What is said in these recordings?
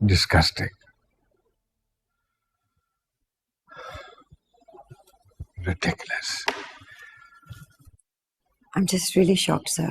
Disgusting. Ridiculous. I'm just really shocked, sir.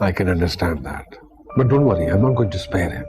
I can understand that. But don't worry, I'm not going to spare him.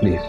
Please.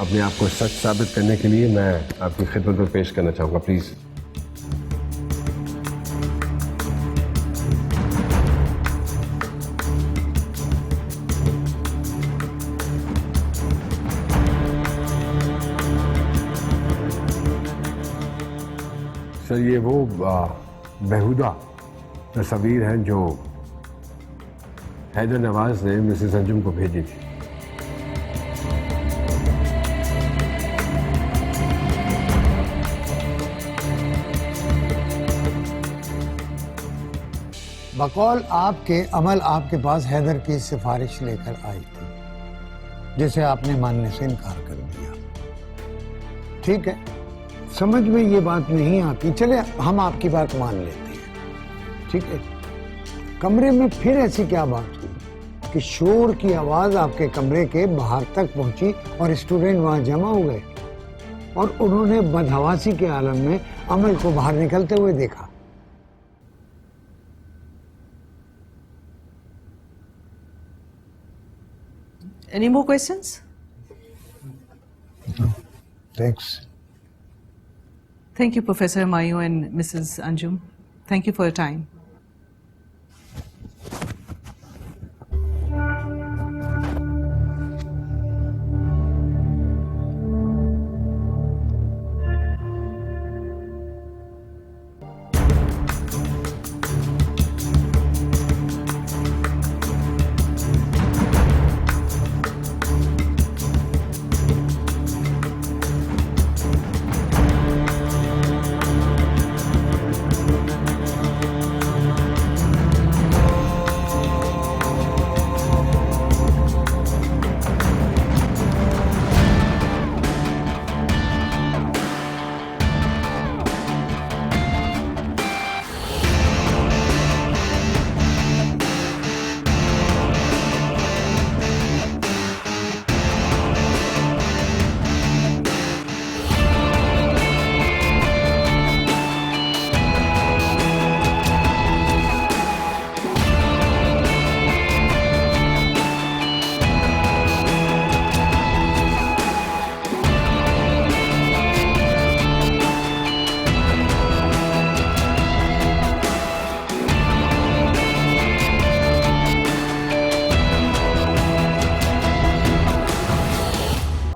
अपने आप को सच साबित करने के लिए मैं आपकी खिदमत में पेश करना चाहूँगा, प्लीज़। सर, ये वो बेहुदा तस्वीर हैं जो हैदर नवाज ने मिसेस अंजुम को भेजी थी। बकौल आपके अमल आपके पास हैदर की सिफारिश लेकर आई थी, जिसे आपने मानने से इनकार कर दिया। ठीक है, समझ में ये बात नहीं आती, चले हम आपकी बात मान लेते हैं, ठीक है। कमरे में फिर ऐसी क्या बात हुई कि शोर की आवाज आपके कमरे के बाहर तक पहुंची और स्टूडेंट वहां जमा हो गए और उन्होंने बदहवासी के आलम में अमल को बाहर निकलते हुए देखा? Any more questions? No. Thanks. Thank you, Professor Humayun and Mrs. Anjum. Thank you for your time.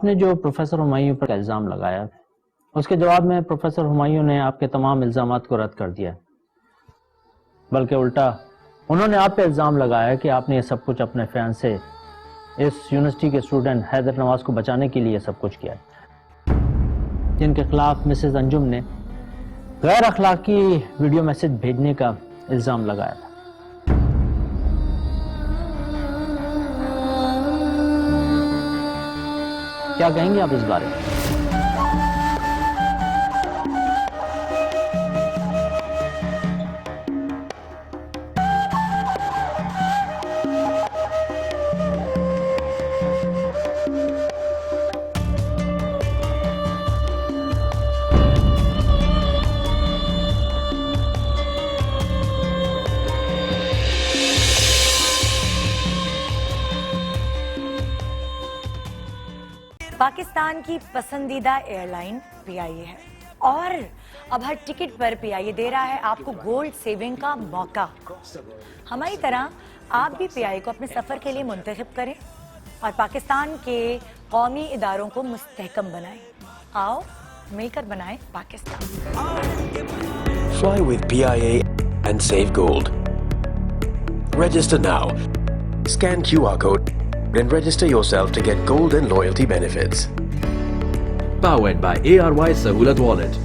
आपने जो प्रोफेसर हुमायूं पर इल्ज़ाम लगाया, उसके जवाब में प्रोफेसर हुमायूं ने आपके तमाम इल्ज़ामात को रद्द कर दिया, बल्कि उल्टा उन्होंने आप पे इल्ज़ाम लगाया कि आपने ये सब कुछ अपने फैन से इस यूनिवर्सिटी के स्टूडेंट हैदर नवाज को बचाने के लिए सब कुछ किया, जिनके खिलाफ मिसेस अंजुम ने गैर अखलाकी वीडियो मैसेज भेजने का इल्ज़ाम लगाया था। क्या कहेंगे आप इस बारे में? पाकिस्तान की पसंदीदा एयरलाइन पीआईए है और अब हर टिकट पर पीआईए दे रहा है आपको गोल्ड सेविंग का मौका। हमारी तरह आप भी पीआईए को अपने सफर के लिए मुंतखब करें और पाकिस्तान के कौमी इदारों को मुस्तहकम बनाएं। आओ मिलकर बनाएं Pakistan. Fly with PIA and save gold. Register now. Scan QR code and register yourself to get gold and loyalty benefits. Powered by ARY Sahulat Wallet.